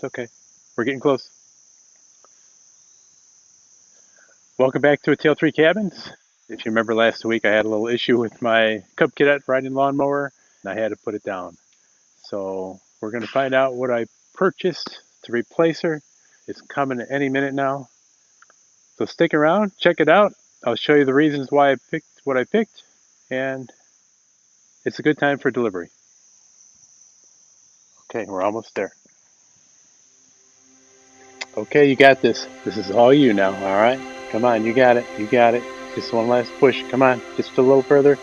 It's okay. We're getting close. Welcome back to Tail 3 Cabins. If you remember last week, I had a little issue with my Cub Cadet riding lawnmower, and I had to put it down. So we're going to find out what I purchased to replace her. It's coming any minute now. So stick around, check it out. I'll show you the reasons why I picked what I picked, and it's a good time for delivery. Okay, we're almost there. Okay, you got this. This is all you now, all right? Come on, you got it. You got it. Just one last push. Come on, just a little further.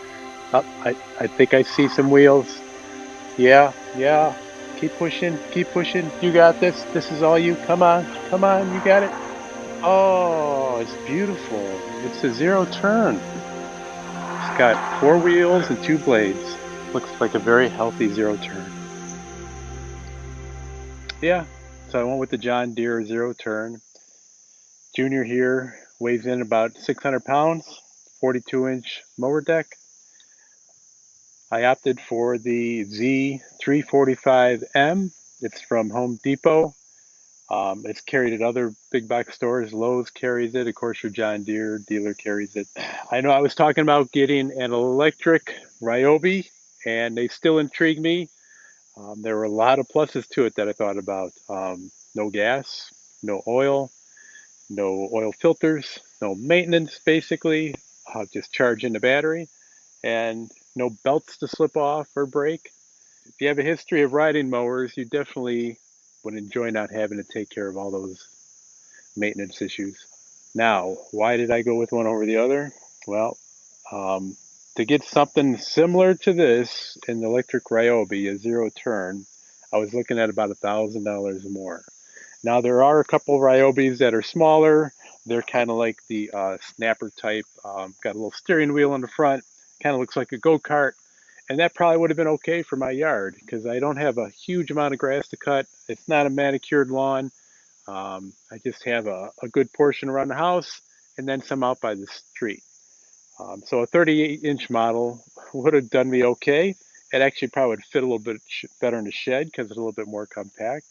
Up. I think I see some wheels. Yeah, yeah. Keep pushing, keep pushing. You got this. This is all you. Come on, come on. You got it. Oh, it's beautiful. It's a zero turn. It's got 4 wheels and 2 blades. Looks like a very healthy zero turn. Yeah, so I went with the John Deere zero turn. Junior here weighs in about 600 pounds, 42-inch mower deck. I opted for the Z345M. It's from Home Depot. It's carried at other big box stores. Lowe's carries it. Of course, your John Deere dealer carries it. I know I was talking about getting an electric Ryobi, and they still intrigue me. There were a lot of pluses to it that I thought about. No gas, no oil, no oil filters, no maintenance, basically. Just charge in the battery, and no belts to slip off or break. If you have a history of riding mowers, you definitely would enjoy not having to take care of all those maintenance issues. Now, why did I go with one over the other? Well, to get something similar to this in the electric Ryobi, a zero turn, I was looking at about $1,000 more. Now, there are a couple of Ryobis that are smaller. They're kind of like the snapper type, got a little steering wheel in the front, kind of looks like a go-kart. And that probably would have been okay for my yard because I don't have a huge amount of grass to cut. It's not a manicured lawn. I just have a good portion around the house and then some out by the street. So a 38-inch model would have done me okay. It actually probably would fit a little bit better in the shed because it's a little bit more compact.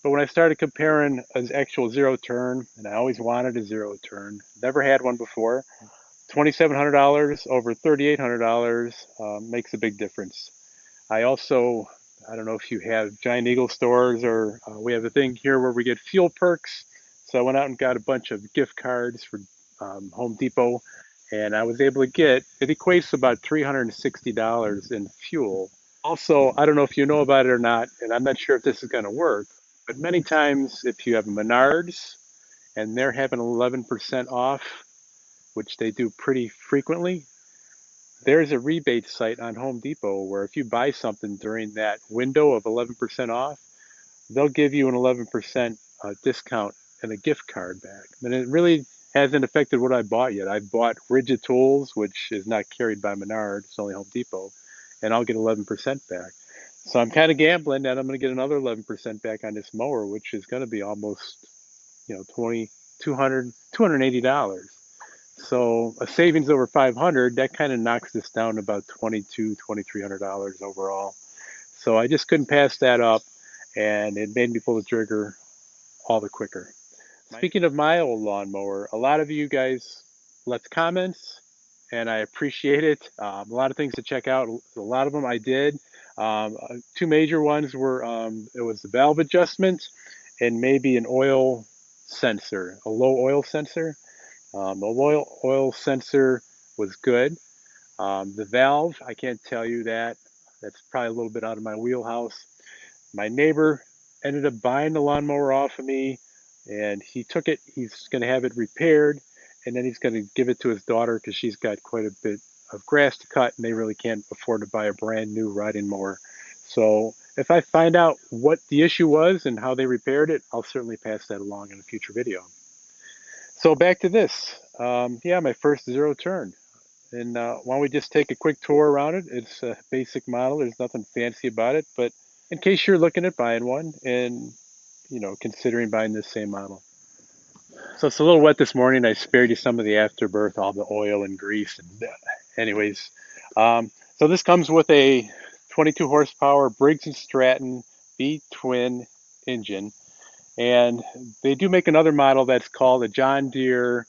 But when I started comparing an actual zero turn, and I always wanted a zero turn, never had one before, $2,700 over $3,800 makes a big difference. I also, I don't know if you have Giant Eagle stores or we have a thing here where we get fuel perks. So I went out and got a bunch of gift cards for Home Depot, and I was able to get, it equates to about $360 in fuel. Also, I don't know if you know about it or not, and I'm not sure if this is going to work, but many times if you have Menards and they're having 11% off, which they do pretty frequently, there's a rebate site on Home Depot where if you buy something during that window of 11% off, they'll give you an 11% discount and a gift card back. And it really hasn't affected what I bought yet. I bought Rigid Tools, which is not carried by Menards, it's only Home Depot, and I'll get 11% back. So I'm kind of gambling that I'm going to get another 11% back on this mower, which is going to be almost, $280. So a savings over 500, that kind of knocks this down to about $2,300 overall. So I just couldn't pass that up, and it made me pull the trigger all the quicker. Speaking of my old lawnmower, a lot of you guys left comments, and I appreciate it. A lot of things to check out. A lot of them I did. 2 major ones were it was the valve adjustment and maybe an oil sensor, a low oil sensor. The oil sensor was good. The valve, I can't tell you that. That's probably a little bit out of my wheelhouse. My neighbor ended up buying the lawnmower off of me, and he took it. He's going to have it repaired, and then he's going to give it to his daughter because she's got quite a bit of grass to cut, and they really can't afford to buy a brand new riding mower. So if I find out what the issue was and how they repaired it, I'll certainly pass that along in a future video. So back to this. Yeah, my first zero turn. And why don't we just take a quick tour around it? It's a basic model. There's nothing fancy about it. But in case you're looking at buying one and, considering buying this same model. So it's a little wet this morning. I spared you some of the afterbirth, all the oil and grease. And anyways, so this comes with a 22 horsepower Briggs & Stratton V-twin engine. And they do make another model that's called a John Deere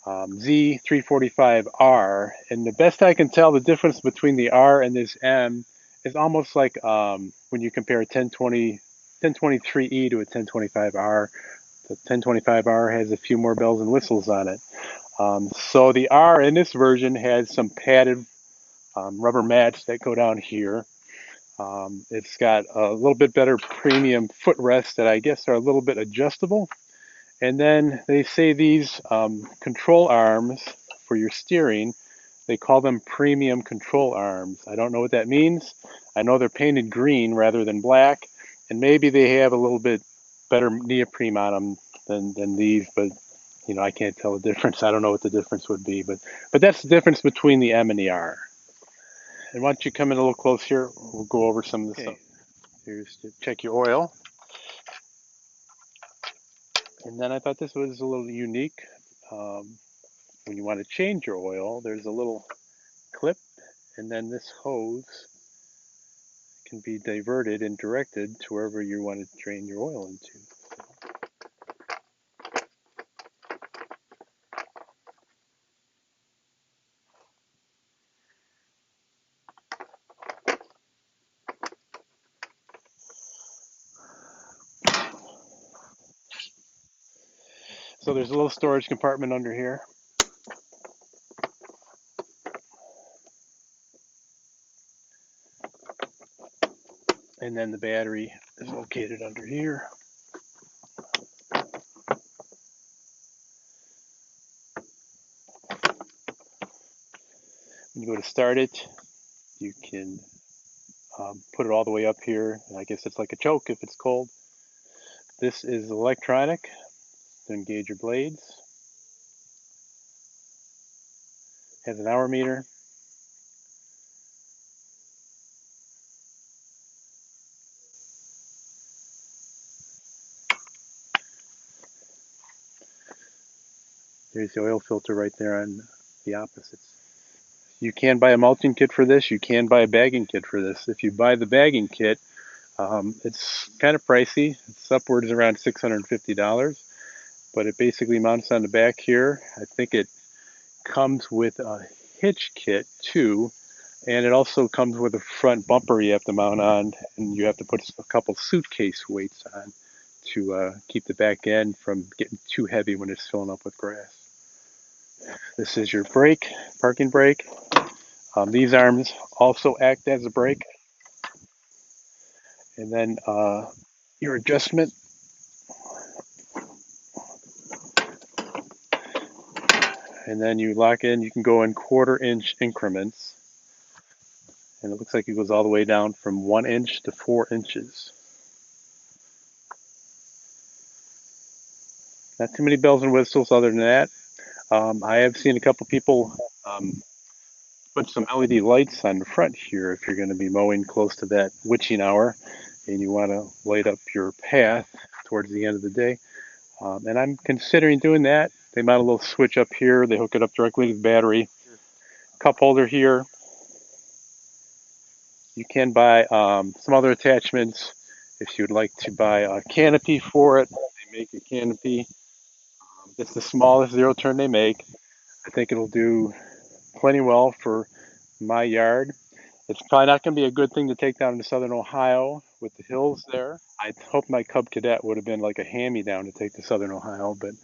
Z345R. And the best I can tell, the difference between the R and this M is almost like when you compare a 1023E to a 1025R. The 1025R has a few more bells and whistles on it. So the R in this version has some padded rubber mats that go down here. It's got a little bit better premium footrests that I guess are a little bit adjustable. And then they say these control arms for your steering, they call them premium control arms. I don't know what that means. I know they're painted green rather than black, and maybe they have a little bit better neoprene on them than these, but you know, I can't tell the difference. I don't know what the difference would be, but that's the difference between the M and the R. And why don't you come in a little close here? We'll go over some of the stuff. Here's to check your oil. And then I thought this was a little unique. When you want to change your oil, there's a little clip, and then this hose can be diverted and directed to wherever you want to drain your oil into. So there's a little storage compartment under here. And then the battery is located under here. When you go to start it, you can put it all the way up here. I guess it's like a choke if it's cold. This is electronic to engage your blades. Has an hour meter. There's the oil filter right there on the opposites. You can buy a mulching kit for this. You can buy a bagging kit for this. If you buy the bagging kit, it's kind of pricey. It's upwards around $650, but it basically mounts on the back here. I think it comes with a hitch kit too, and it also comes with a front bumper you have to mount on, and you have to put a couple suitcase weights on to keep the back end from getting too heavy when it's filling up with grass. This is your brake, parking brake. These arms also act as a brake. And then your adjustment. And then you lock in, you can go in 1/4 inch increments. And it looks like it goes all the way down from 1 inch to 4 inches. Not too many bells and whistles other than that. I have seen a couple people put some LED lights on the front here if you're going to be mowing close to that witching hour and you want to light up your path towards the end of the day. And I'm considering doing that. They mount a little switch up here. They hook it up directly to the battery. Cup holder here. You can buy some other attachments if you'd like to buy a canopy for it. They make a canopy. It's the smallest zero turn they make. I think it'll do plenty well for my yard. It's probably not going to be a good thing to take down to southern Ohio with the hills there. I hope my Cub Cadet would have been like a hand-me-down to take to southern Ohio, but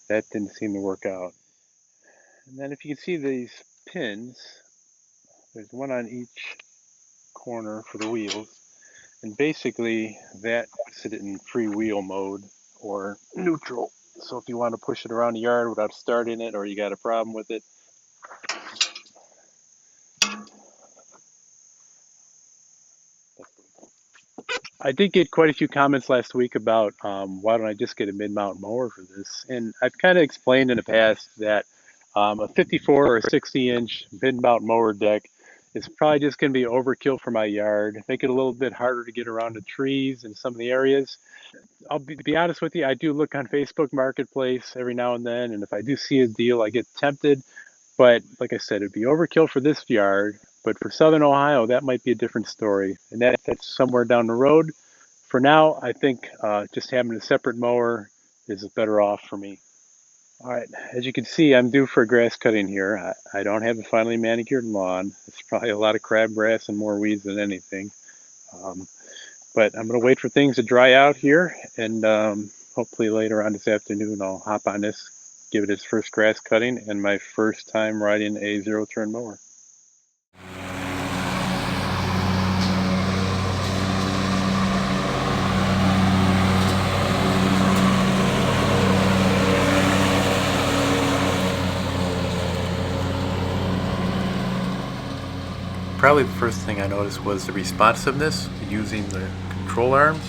that didn't seem to work out. And then if you can see these pins, there's one on each corner for the wheels. And basically that puts it in freewheel mode or neutral. So if you want to push it around the yard without starting it or you got a problem with it, I did get quite a few comments last week about why don't I just get a mid-mount mower for this? And I've kind of explained in the past that a 54 or a 60-inch mid-mount mower deck is probably just going to be overkill for my yard, make it a little bit harder to get around the trees in some of the areas. I'll be honest with you, I do look on Facebook Marketplace every now and then, and if I do see a deal, I get tempted. But like I said, it'd be overkill for this yard. But for Southern Ohio, that might be a different story. And that's somewhere down the road for now, I think just having a separate mower is better off for me. All right, as you can see, I'm due for grass cutting here. I don't have a finely manicured lawn. It's probably a lot of crabgrass and more weeds than anything. Um, but I'm going to wait for things to dry out here, and hopefully later on this afternoon I'll hop on this, give it its first grass cutting, and my first time riding a zero-turn mower. Probably the first thing I noticed was the responsiveness using the control arms.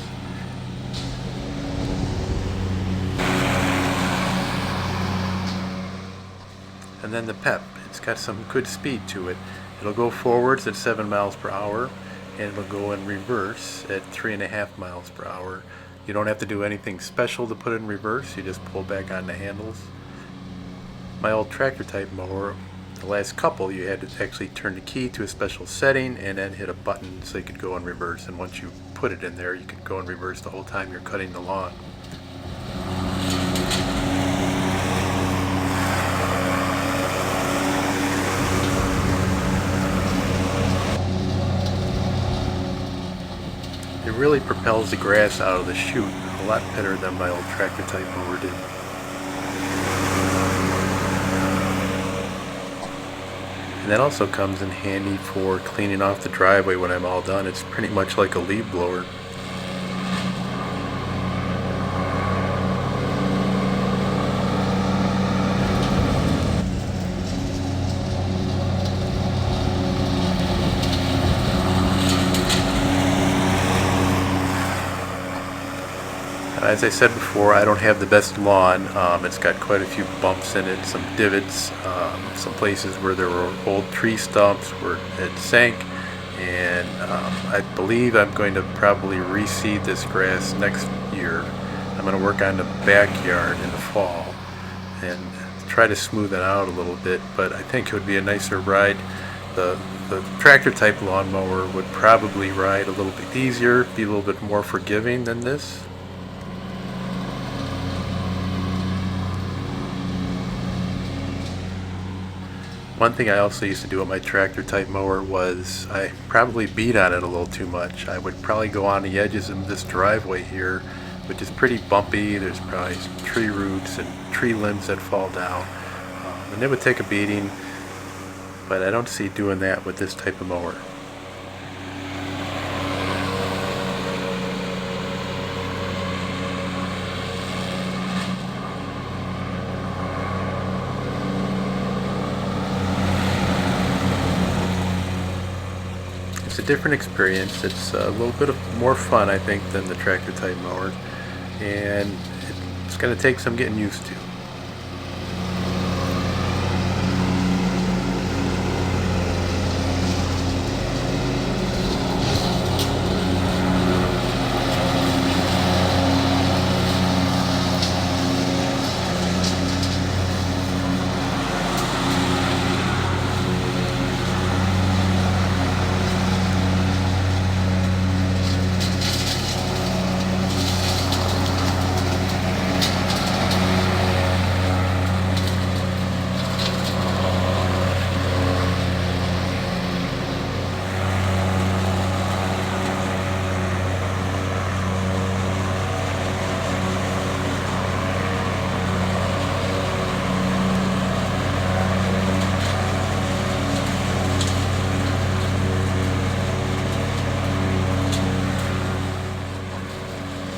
And then the pep, it's got some good speed to it. It'll go forwards at 7 miles per hour, and it'll go in reverse at 3.5 miles per hour. You don't have to do anything special to put it in reverse, you just pull back on the handles. My old tractor type mower, the last couple, you had to actually turn the key to a special setting and then hit a button so you could go in reverse, and once you put it in there you could go in reverse the whole time you're cutting the lawn. It really propels the grass out of the chute a lot better than my old tractor type mower did. And that also comes in handy for cleaning off the driveway when I'm all done. It's pretty much like a leaf blower. As I said before, I don't have the best lawn. It's got quite a few bumps in it, some divots, some places where there were old tree stumps where it sank, and I believe I'm going to probably reseed this grass next year. I'm going to work on the backyard in the fall and try to smooth it out a little bit, but I think it would be a nicer ride. The tractor type lawnmower would probably ride a little bit easier, be a little bit more forgiving than this. One thing I also used to do with my tractor type mower was I probably beat on it a little too much. I would probably go on the edges of this driveway here, which is pretty bumpy. There's probably some tree roots and tree limbs that fall down. And it would take a beating, but I don't see doing that with this type of mower. It's a different experience. It's a little bit more fun, I think, than the tractor type mower, and it's going to take some getting used to.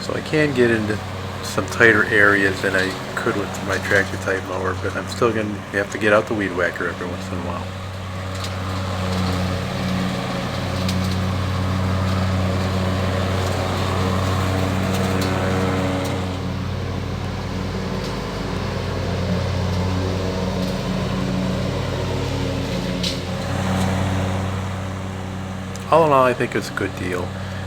So I can get into some tighter areas than I could with my tractor type mower, but I'm still going to have to get out the weed whacker every once in a while. All in all, I think it's a good deal.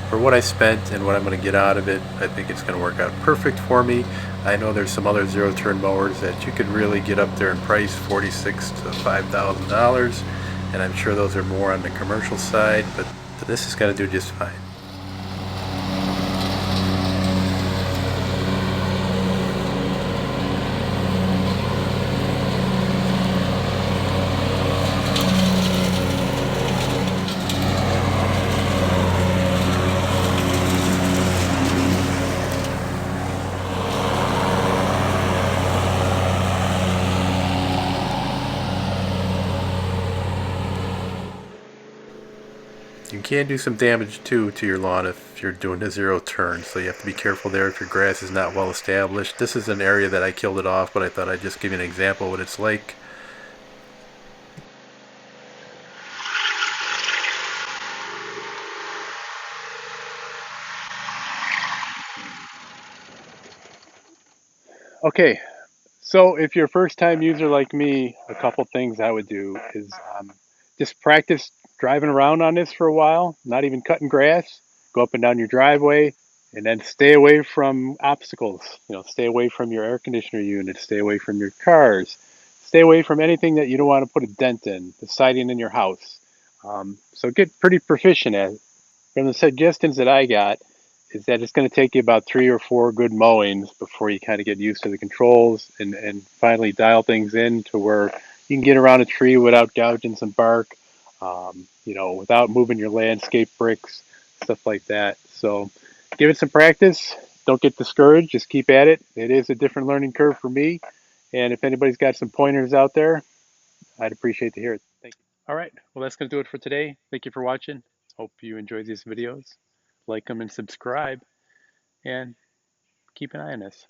For what I spent and what I'm going to get out of it, I think it's going to work out perfect for me. I know there's some other zero-turn mowers that you could really get up there in price, $4,600 to $5,000, and I'm sure those are more on the commercial side, but this is going to do just fine. can do some damage too to your lawn if you're doing a zero turn, so you have to be careful there if your grass is not well established. This is an area that I killed it off, but I thought I'd just give you an example of what it's like. Okay, so if you're a first time user like me, a couple things I would do is just practice driving around on this for a while, not even cutting grass, go up and down your driveway, and then stay away from obstacles. Stay away from your air conditioner unit, stay away from your cars, stay away from anything that you don't want to put a dent in, the siding in your house. So get pretty proficient at it. From the suggestions that I got, is that it's going to take you about 3 or 4 good mowings before you kind of get used to the controls and finally dial things in to where you can get around a tree without gouging some bark, without moving your landscape bricks, stuff like that. So give it some practice. Don't get discouraged. Just keep at it. It is a different learning curve for me. And if anybody's got some pointers out there, I'd appreciate to hear it. Thank you. All right. Well, that's going to do it for today. Thank you for watching. Hope you enjoy these videos. Like them and subscribe, and keep an eye on this.